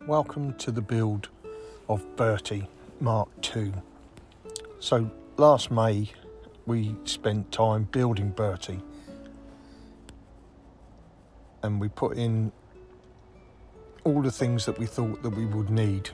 Welcome to the build of Bertie Mark II. So last May we spent time building Bertie and we put in all the things that we thought that we would need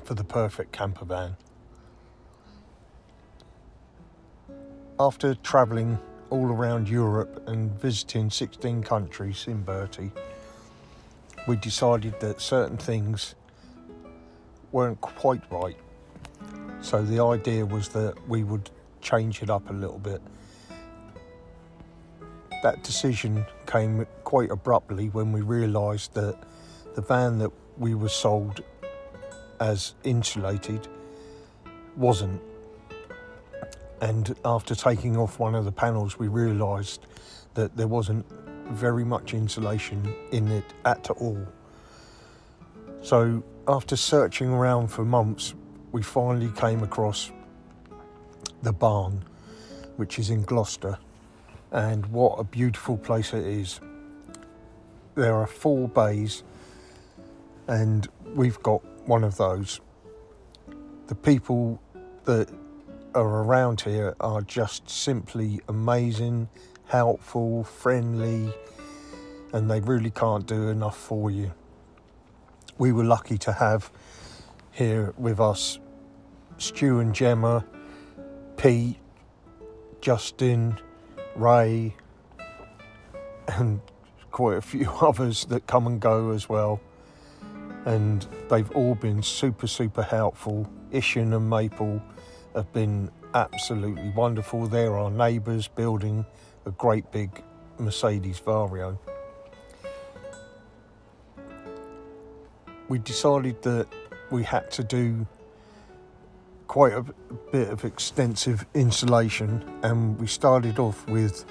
for the perfect camper van. After travelling all around Europe and visiting 16 countries in Bertie, we decided that certain things weren't quite right. So the idea was that we would change it up a little bit. That decision came quite abruptly when we realised that the van that we were sold as insulated wasn't. And after taking off one of the panels, we realised that there wasn't very much insulation in it at all. So after searching around for months, we finally came across the barn, which is in Gloucester, and what a beautiful place it is. There are 4 bays and we've got one of those. The people that are around here are just simply amazing, helpful, friendly, and they really can't do enough for you. We were lucky to have here with us Stu and Gemma, Pete, Justin, Ray, and quite a few others that come and go as well. And they've all been super helpful. Ishan and Maple have been absolutely wonderful. They're our neighbours building a great big Mercedes Vario. We decided that we had to do quite a bit of extensive insulation, and we started off with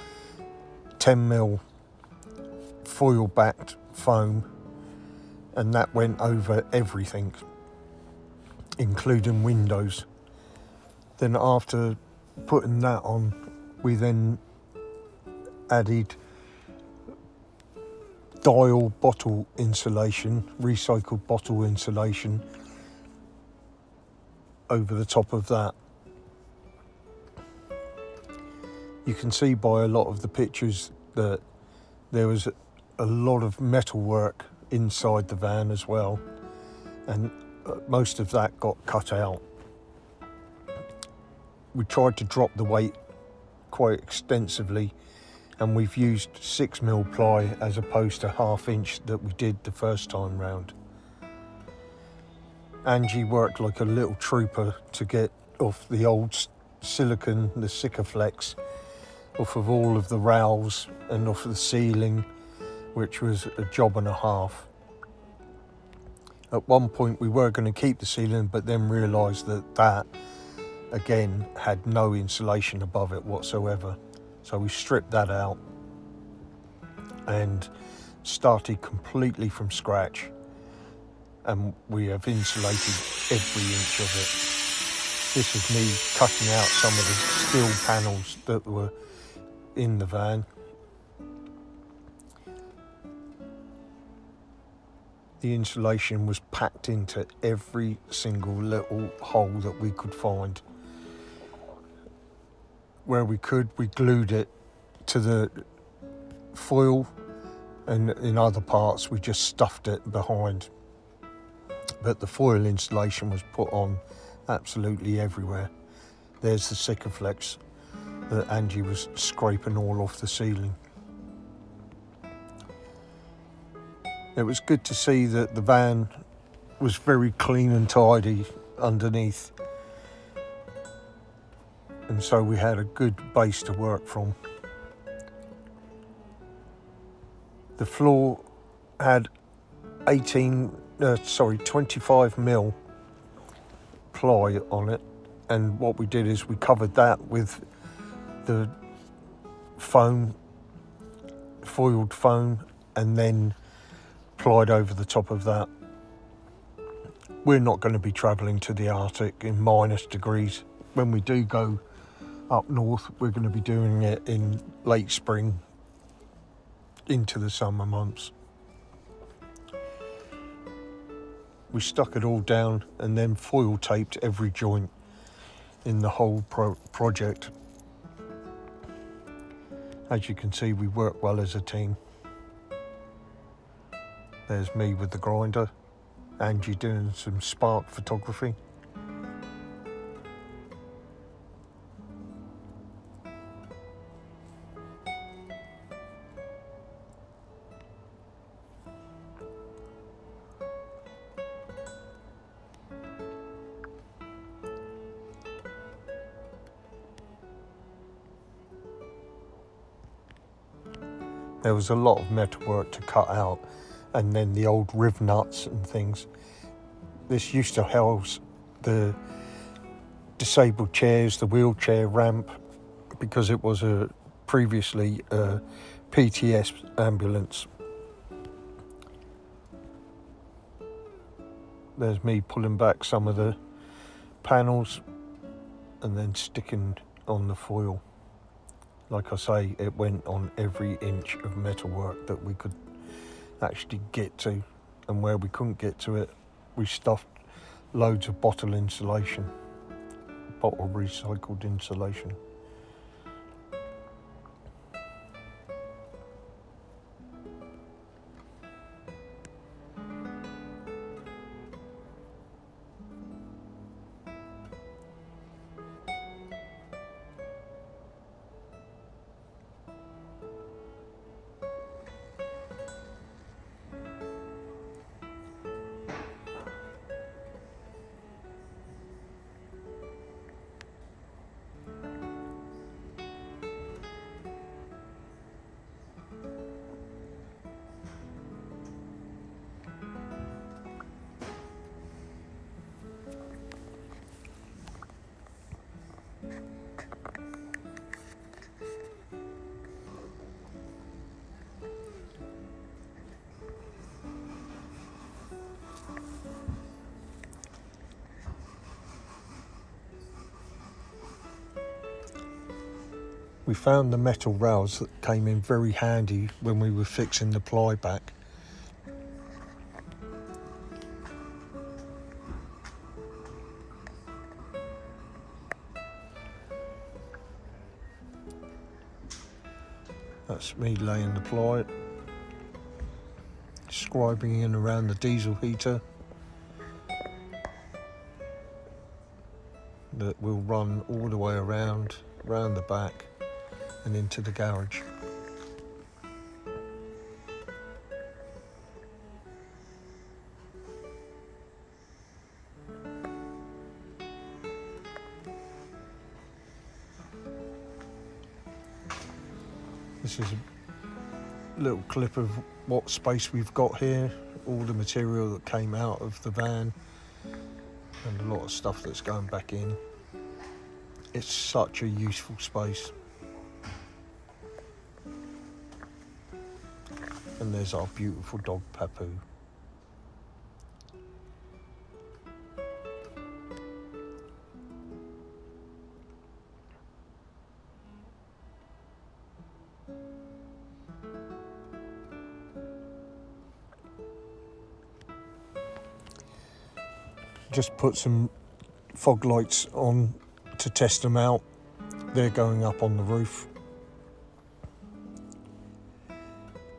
10mm foil backed foam, and that went over everything, including windows. Then after putting that on, we then added dial bottle insulation, recycled bottle insulation over the top of that. You can see by a lot of the pictures that there was a lot of metal work inside the van as well, and most of that got cut out. We tried to drop the weight quite extensively, and we've used 6mm ply as opposed to 1/2 inch that we did the first time round. Angie worked like a little trooper to get off the old silicone, the Sikaflex, off of all of the rails and off of the ceiling, which was a job and a half. At one point we were going to keep the ceiling, but then realised that again had no insulation above it whatsoever. So we stripped that out and started completely from scratch, and we have insulated every inch of it. This was me cutting out some of the steel panels that were in the van. The insulation was packed into every single little hole that we could find. Where we could, we glued it to the foil, and in other parts we just stuffed it behind. But the foil insulation was put on absolutely everywhere. There's the Sikaflex that Angie was scraping all off the ceiling. It was good to see that the van was very clean and tidy underneath, and so we had a good base to work from. The floor had 25mm ply on it, and what we did is we covered that with the foam, foiled foam, and then plied over the top of that. We're not going to be travelling to the Arctic in -degrees. When we do go up north, we're going to be doing it in late spring into the summer months. we stuck it all down and then foil taped every joint in the whole project. As you can see, we work well as a team. There's me with the grinder, Angie doing some spark photography. There was a lot of metalwork to cut out, and then the old riv nuts and things. This used to house the disabled chairs, the wheelchair ramp, because it was previously a PTS ambulance. There's me pulling back some of the panels and then sticking on the foil. Like I say, it went on every inch of metalwork that we could actually get to, and where we couldn't get to it, we stuffed loads of bottle recycled insulation. We found the metal rails that came in very handy when we were fixing the ply back. That's me laying the ply, scribing in around the diesel heater that will run all the way around the back and into the garage. This is a little clip of what space we've got here, all the material that came out of the van and a lot of stuff that's going back in. It's such a useful space. And there's our beautiful dog Papu. Just put some fog lights on to test them out. They're going up on the roof.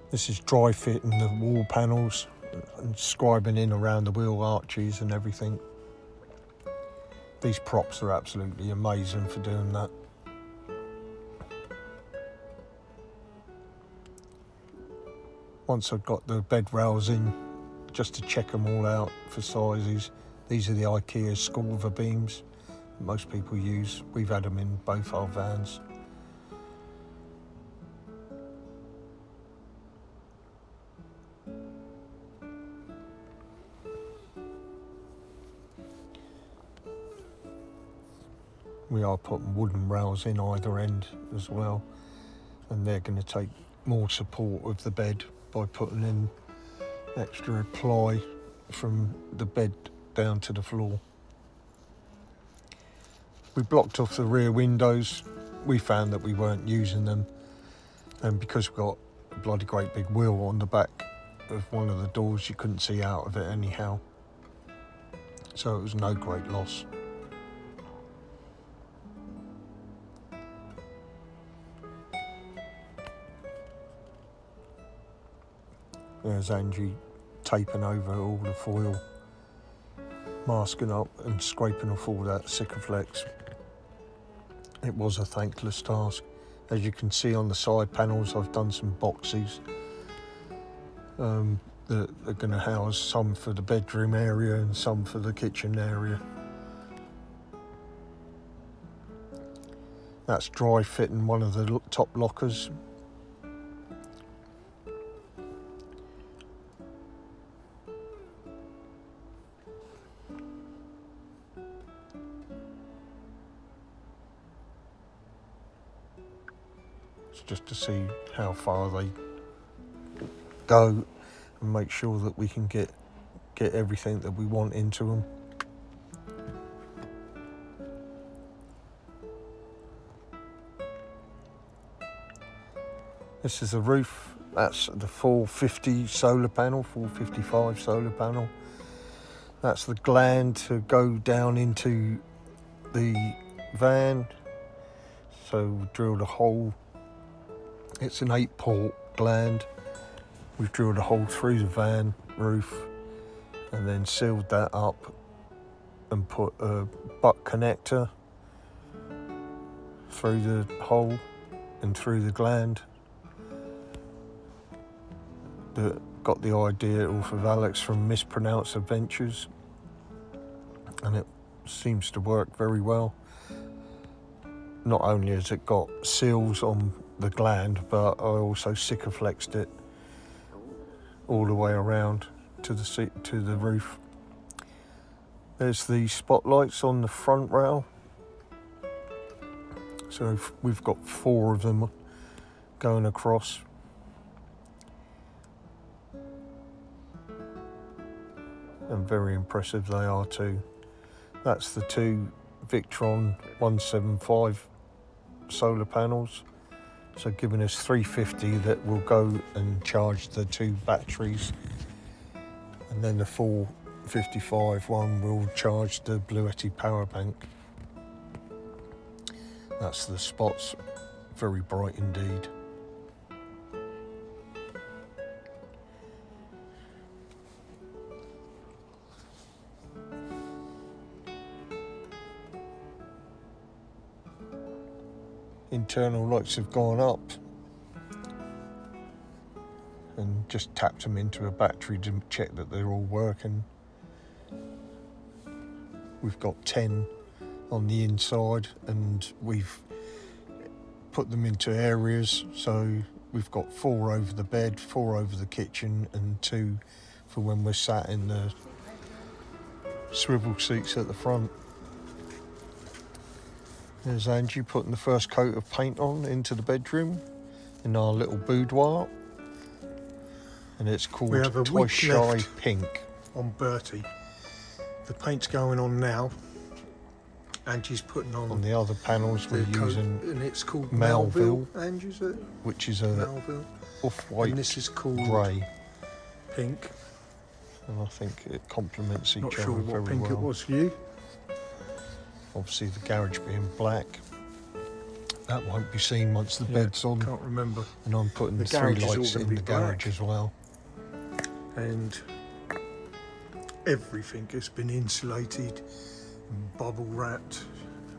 This is dry fitting the wall panels and scribing in around the wheel arches and everything. These props are absolutely amazing for doing that. Once I've got the bed rails in, just to check them all out for sizes. These are the IKEA Sculver beams that most people use. We've had them in both our vans. We are putting wooden rails in either end as well, and they're going to take more support of the bed by putting in extra ply from the bed down to the floor. We blocked off the rear windows. We found that we weren't using them, and because we've got a bloody great big wheel on the back of one of the doors, you couldn't see out of it anyhow. so it was no great loss. There's Angie taping over all the foil, masking up and scraping off all that Sikaflex. It was a thankless task. As you can see on the side panels, I've done some boxes that are going to house some for the bedroom area and some for the kitchen area. That's dry fitting one of the top lockers. It's just to see how far they go and make sure that we can get everything that we want into them. This is the roof. That's the 450 solar panel, 455 solar panel. That's the gland to go down into the van. So we drilled a hole. It's an 8-port gland. We've drilled a hole through the van roof and then sealed that up and put a butt connector through the hole and through the gland. Got the idea off of Alex from Mispronounced Adventures, and it seems to work very well. Not only has it got seals on the gland, but I also Sikaflexed it all the way around to the roof. There's the spotlights on the front rail. So we've got 4 of them going across. And very impressive they are too. That's the 2 Victron 175 solar panels. So giving us 350 that will go and charge the 2 batteries. And then the 455 one will charge the Bluetti power bank. That's the spots, very bright indeed. Internal lights have gone up and just tapped them into a battery to check that they're all working. We've got 10 on the inside and we've put them into areas, so we've got 4 over the bed, 4 over the kitchen and 2 for when we're sat in the swivel seats at the front. There's Angie putting the first coat of paint on into the bedroom in our little boudoir, and it's called Twice Shy Pink. On Bertie, the paint's going on now. Angie's putting on the other panels. We're using and it's called Melville, Angie's it? Which is a Melville off-white, and this is called grey pink. And I think it complements each other very well. Not sure what pink it was for you. Obviously the garage being black, that won't be seen once the bed's on. Can't remember. And I'm putting the 3 lights in the garage as well. And everything has been insulated and bubble wrapped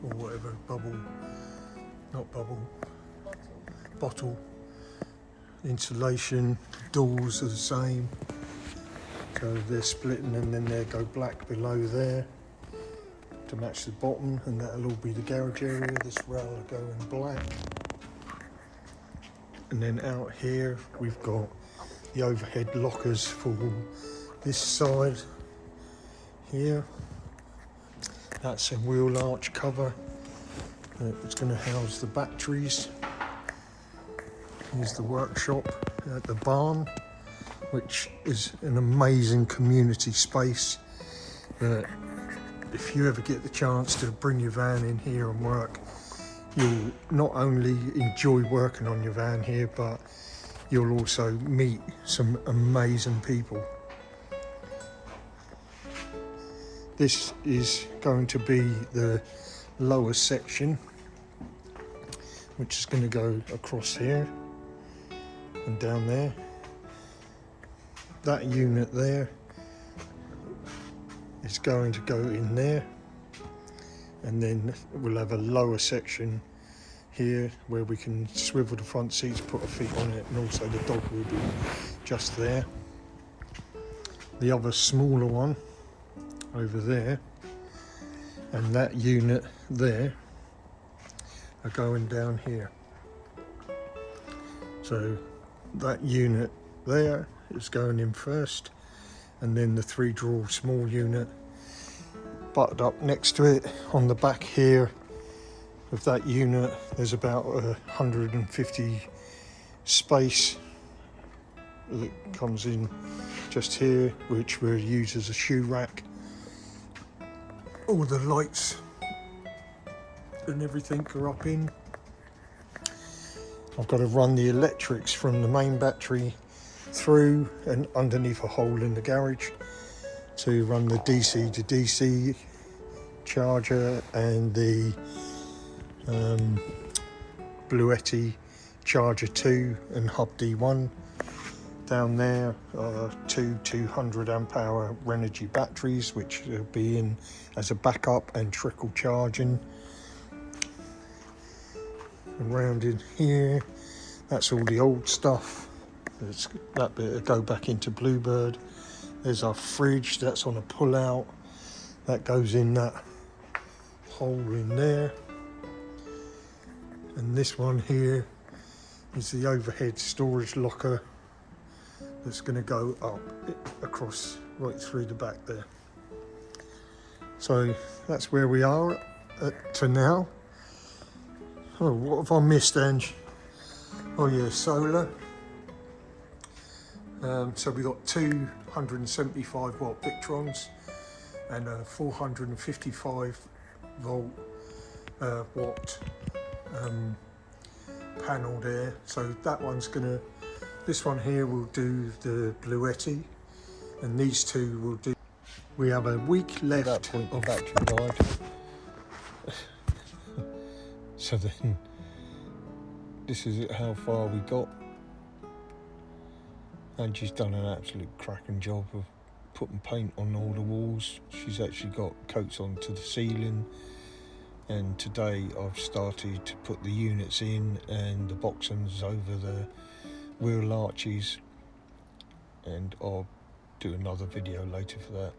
or whatever, bottle. Insulation, doors are the same. So they're splitting and then they go black below there to match the bottom, and that'll all be the garage area. This rail will go in black. And then out here we've got the overhead lockers for this side here. That's a wheel arch cover. It's going to house the batteries. Here's the workshop at the barn, which is an amazing community space that if you ever get the chance to bring your van in here and work, you'll not only enjoy working on your van here, but you'll also meet some amazing people. This is going to be the lower section, which is going to go across here and down there. That unit there is going to go in there, and then we'll have a lower section here where we can swivel the front seats, put our feet on it, and also the dog will be just there. The other smaller one over there and that unit there are going down here. So that unit there is going in first, and then the 3-drawer small unit butted up next to it. On the back here of that unit there's about 150 space that comes in just here, which we'll use as a shoe rack. All the lights and everything are up in. I've got to run the electrics from the main battery through and underneath a hole in the garage to run the DC to DC charger and the Bertie charger 2 and hub D1. Down there are 2 200 amp hour Renogy batteries, which will be in as a backup and trickle charging. Around in here, that's all the old stuff. That bit will go back into Bluebird. There's our fridge, that's on a pull out. That goes in that hole in there. And this one here is the overhead storage locker that's going to go up across right through the back there. So that's where we are to now. Oh, what have I missed, Angie? Oh yeah, solar. So we've got 275 watt Victrons and a 455 watt panel there. So that one's gonna, this one here will do the Bertie, and these two will do. We have a week left of battery life. So then, this is how far we got. Angie's done an absolute cracking job of putting paint on all the walls. She's actually got coats onto the ceiling. And today I've started to put the units in and the boxings over the wheel arches. And I'll do another video later for that.